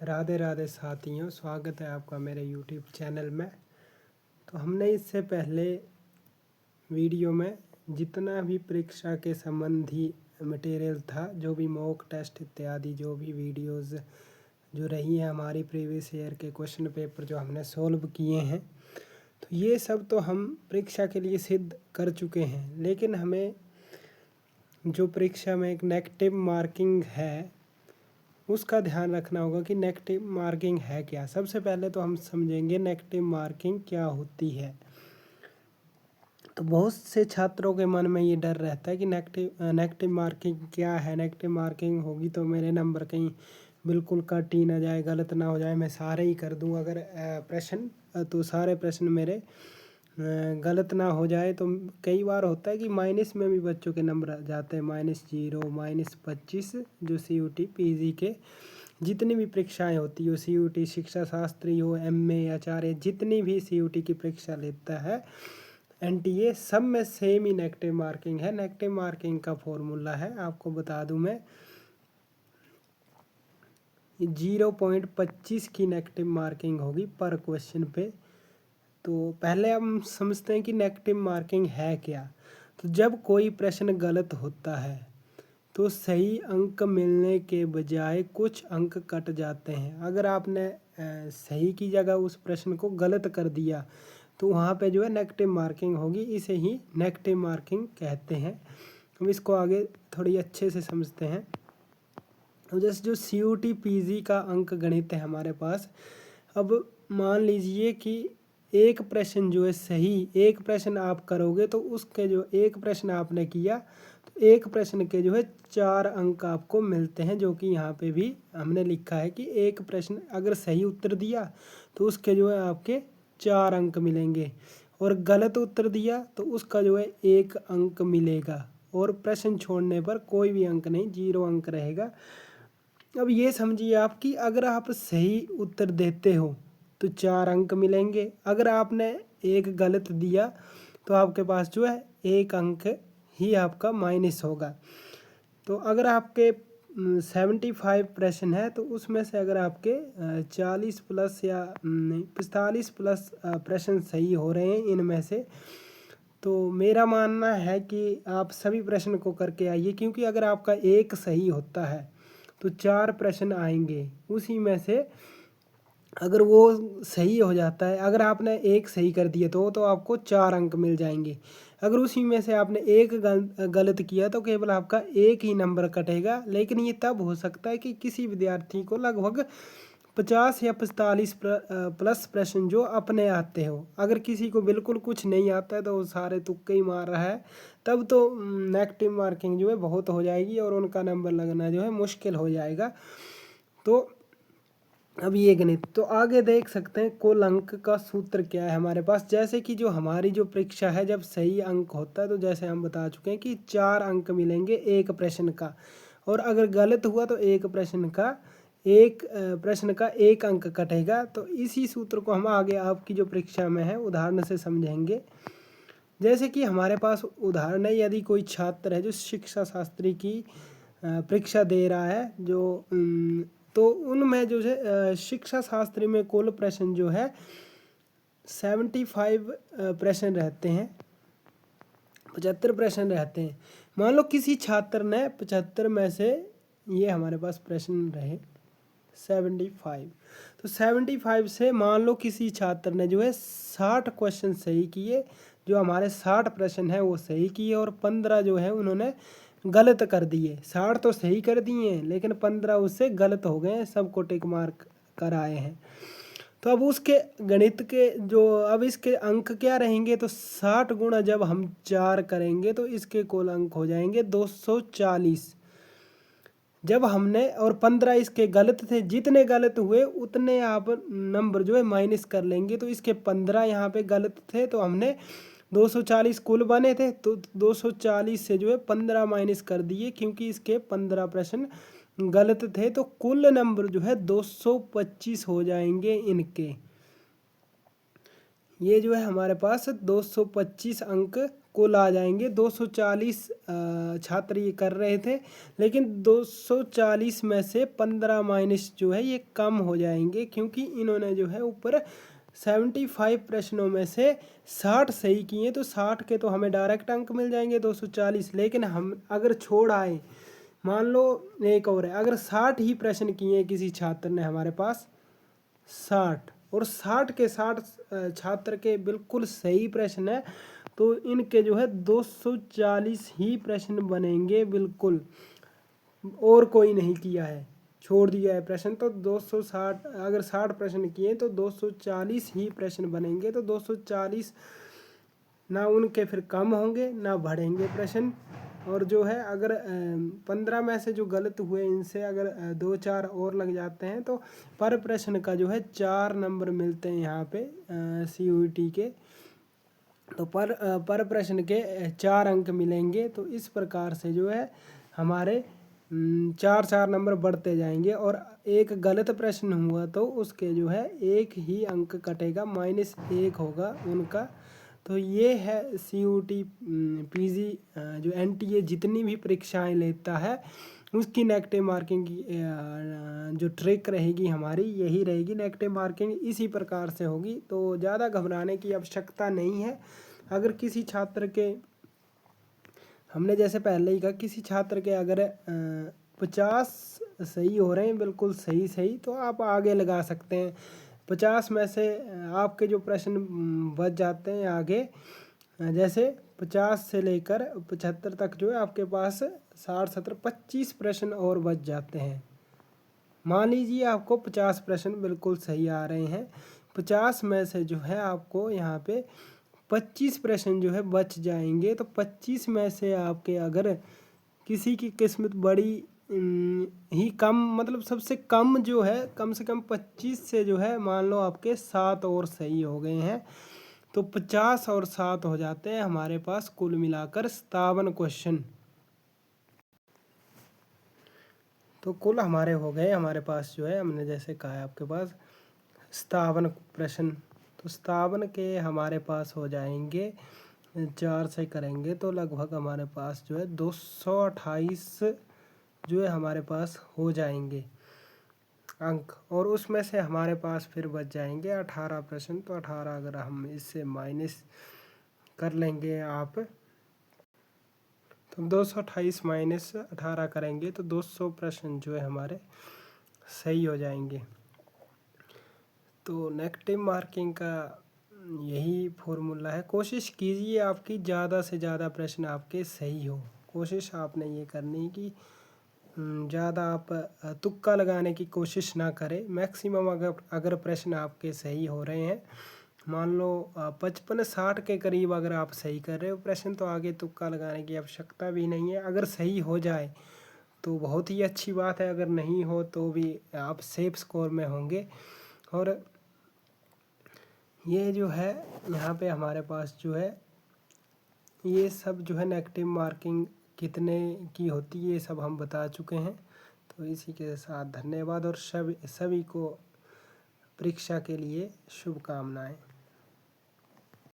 राधे राधे साथियों, स्वागत है आपका मेरे यूट्यूब चैनल में। तो हमने इससे पहले वीडियो में जितना भी परीक्षा के संबंधी मटेरियल था, जो भी मॉक टेस्ट इत्यादि जो भी वीडियोस जो रही है हमारी प्रीवियस ईयर के क्वेश्चन पेपर जो हमने सॉल्व किए हैं, तो ये सब तो हम परीक्षा के लिए सिद्ध कर चुके हैं। लेकिन हमें जो परीक्षा में एक नेगेटिव मार्किंग है उसका ध्यान रखना होगा कि नेगेटिव मार्किंग है क्या। सबसे पहले तो हम समझेंगे नेगेटिव मार्किंग क्या होती है। तो बहुत से छात्रों के मन में ये डर रहता है कि नेगेटिव मार्किंग क्या है। नेगेटिव मार्किंग होगी तो मेरे नंबर कहीं बिल्कुल कट ही ना जाए, गलत ना हो जाए, मैं सारे ही कर दूं अगर प्रश्न, तो सारे प्रश्न मेरे गलत ना हो जाए। तो कई बार होता है कि माइनस में भी बच्चों के नंबर आ जाते हैं, -0, -25। जो CUT PG के जितनी भी परीक्षाएं होती हो, CUT शिक्षा शास्त्री हो, MA आचार्य, जितनी भी CUT की परीक्षा लेता है NTA, सब में सेम ही नेगेटिव मार्किंग है। नेगेटिव मार्किंग का फॉर्मूला है, आपको बता दूं मैं, 0.25 की नेगेटिव मार्किंग होगी पर क्वेश्चन पे। तो पहले हम समझते हैं कि नेगेटिव मार्किंग है क्या। तो जब कोई प्रश्न गलत होता है तो सही अंक मिलने के बजाय कुछ अंक कट जाते हैं। अगर आपने सही की जगह उस प्रश्न को गलत कर दिया तो वहाँ पे जो है नेगेटिव मार्किंग होगी। इसे ही नेगेटिव मार्किंग कहते हैं। हम इसको आगे थोड़ी अच्छे से समझते हैं। तो जैसे जो CUT PG का अंक गणित है हमारे पास, अब मान लीजिए कि एक प्रश्न जो है सही, एक प्रश्न आप करोगे तो उसके जो एक प्रश्न आपने किया तो एक प्रश्न के जो है 4 अंक आपको मिलते हैं, जो कि यहाँ पे भी हमने लिखा है कि एक प्रश्न अगर सही उत्तर दिया तो उसके जो है आपके 4 अंक मिलेंगे, और गलत उत्तर दिया तो उसका जो है 1 अंक मिलेगा, और प्रश्न छोड़ने पर कोई भी अंक नहीं, 0 अंक रहेगा। अब ये समझिए आप कि अगर आप सही उत्तर देते हो तो 4 अंक मिलेंगे, अगर आपने एक गलत दिया तो आपके पास जो है 1 अंक ही आपका माइनस होगा। तो अगर आपके 75 प्रश्न है तो उसमें से अगर आपके 40 प्लस या नहीं 45 प्लस प्रश्न सही हो रहे हैं इनमें से, तो मेरा मानना है कि आप सभी प्रश्न को करके आइए, क्योंकि अगर आपका एक सही होता है तो 4 प्रश्न आएंगे, उसी में से अगर वो सही हो जाता है, अगर आपने एक सही कर दिया तो आपको 4 अंक मिल जाएंगे। अगर उसी में से आपने एक गलत किया तो केवल आपका 1 ही नंबर कटेगा। लेकिन ये तब हो सकता है कि किसी विद्यार्थी को लगभग 50 या 45 प्लस प्रश्न जो अपने आते हो। अगर किसी को बिल्कुल कुछ नहीं आता है तो वो सारे तुक्के ही मार रहा है, तब तो नेगेटिव मार्किंग जो है बहुत हो जाएगी और उनका नंबर लगना जो है मुश्किल हो जाएगा। तो अब ये गणित तो आगे देख सकते हैं। कुल अंक का सूत्र क्या है हमारे पास। जैसे कि जो हमारी जो परीक्षा है, जब सही अंक होता है तो जैसे हम बता चुके हैं कि 4 अंक मिलेंगे एक प्रश्न का, और अगर गलत हुआ तो एक प्रश्न का 1 अंक कटेगा। तो इसी सूत्र को हम आगे आपकी जो परीक्षा में है उदाहरण से समझेंगे। जैसे कि हमारे पास उदाहरण है, यदि कोई छात्र है जो शिक्षा शास्त्री की परीक्षा दे रहा है, जो तो उनमें जो है शिक्षा शास्त्री में कुल प्रश्न जो है 75 प्रश्न रहते हैं, 75 प्रश्न रहते हैं। मान लो किसी छात्र ने 75 में से, ये हमारे पास प्रश्न रहे 75, तो 75 से मान लो किसी छात्र ने जो है 60 क्वेश्चन सही किए, जो हमारे 60 प्रश्न हैं वो सही किए, और 15 जो है उन्होंने गलत कर दिए। 60 तो सही कर दिए हैं लेकिन 15 उससे गलत हो गए हैं, सबको टिक मार्क कराए हैं। तो अब उसके गणित के जो, अब इसके अंक क्या रहेंगे, तो 60 गुणा जब हम 4 करेंगे तो इसके कुल अंक हो जाएंगे 240। जब हमने, और 15 इसके गलत थे, जितने गलत हुए उतने आप नंबर जो है माइनस कर लेंगे। तो इसके 15 यहाँ पे गलत थे तो हमने 240 कुल बने थे, तो 240 से जो है 15 माइनस कर दिए, क्योंकि इसके 15 प्रश्न गलत थे। तो कुल नंबर जो है 225 हो जाएंगे इनके। ये जो है हमारे पास 225 अंक कुल आ जाएंगे 240 छात्र ये कर रहे थे, लेकिन 240 में से 15 माइनस जो है ये कम हो जाएंगे, क्योंकि इन्होंने जो है ऊपर 75 प्रश्नों में से 60 सही किए, तो 60 के तो हमें डायरेक्ट अंक मिल जाएंगे 240। लेकिन हम अगर छोड़ आए, मान लो एक और है, अगर 60 ही प्रश्न किए किसी छात्र ने हमारे पास 60 और 60 के 60 छात्र के बिल्कुल सही प्रश्न है, तो इनके जो है 240 ही प्रश्न बनेंगे बिल्कुल, और कोई नहीं किया है, छोड़ दिया है प्रश्न, तो 260 अगर 60 प्रश्न किए तो 240 ही प्रश्न बनेंगे। तो 240 ना उनके फिर कम होंगे ना बढ़ेंगे प्रश्न। और जो है अगर 15 में से जो गलत हुए इनसे अगर 2-4 और लग जाते हैं तो पर प्रश्न का जो है 4 नंबर मिलते हैं यहाँ पे CUET के। तो पर प्रश्न के 4 अंक मिलेंगे। तो इस प्रकार से जो है हमारे 4 नंबर बढ़ते जाएंगे, और एक गलत प्रश्न हुआ तो उसके जो है 1 ही अंक कटेगा, -1 होगा उनका। तो ये है CUET PG जो NTA जितनी भी परीक्षाएं लेता है उसकी नेगेटिव मार्किंग की जो ट्रिक रहेगी हमारी यही रहेगी। नेगेटिव मार्किंग इसी प्रकार से होगी, तो ज़्यादा घबराने की आवश्यकता नहीं है। अगर किसी छात्र के, हमने जैसे पहले ही कहा, किसी छात्र के अगर 50 सही हो रहे हैं बिल्कुल सही, तो आप आगे लगा सकते हैं। 50 में से आपके जो प्रश्न बच जाते हैं आगे, जैसे 50 से लेकर 75 तक जो है आपके पास 60, 70, 25 प्रश्न और बच जाते हैं। मान लीजिए आपको 50 प्रश्न बिल्कुल सही आ रहे हैं, 50 में से जो है आपको यहाँ पे 25 प्रश्न जो है बच जाएंगे। तो 25 में से आपके अगर किसी की किस्मत बड़ी ही कम, मतलब सबसे कम जो है, कम से कम 25 से जो है मान लो आपके 7 और सही हो गए हैं, तो 50 और 7 हो जाते हैं हमारे पास कुल मिलाकर 57 क्वेश्चन। तो कुल हमारे हो गए, हमारे पास जो है, हमने जैसे कहा है आपके पास 57 प्रश्न। तो 57 के हमारे पास हो जाएंगे, 4 से करेंगे तो लगभग हमारे पास जो है 228 जो है हमारे पास हो जाएंगे अंक, और उसमें से हमारे पास फिर बच जाएंगे 18 प्रश्न। तो 18 अगर हम इससे माइनस कर लेंगे आप, तो 228 माइनस 18 करेंगे तो 200 प्रश्न जो है हमारे सही हो जाएंगे। तो नेगेटिव मार्किंग का यही फॉर्मूला है। कोशिश कीजिए आपकी ज़्यादा से ज़्यादा प्रश्न आपके सही हो। कोशिश आपने ये करनी है कि ज़्यादा आप तुक्का लगाने की कोशिश ना करें। मैक्सिमम अगर प्रश्न आपके सही हो रहे हैं, मान लो 55-60 के करीब अगर आप सही कर रहे हो प्रश्न, तो आगे तुक्का लगाने की आवश्यकता भी नहीं है। अगर सही हो जाए तो बहुत ही अच्छी बात है, अगर नहीं हो तो भी आप सेफ स्कोर में होंगे। और ये जो है यहाँ पे हमारे पास जो है ये सब जो है नेगेटिव मार्किंग कितने की होती है ये सब हम बता चुके हैं। तो इसी के साथ धन्यवाद, और सभी को परीक्षा के लिए शुभकामनाएं।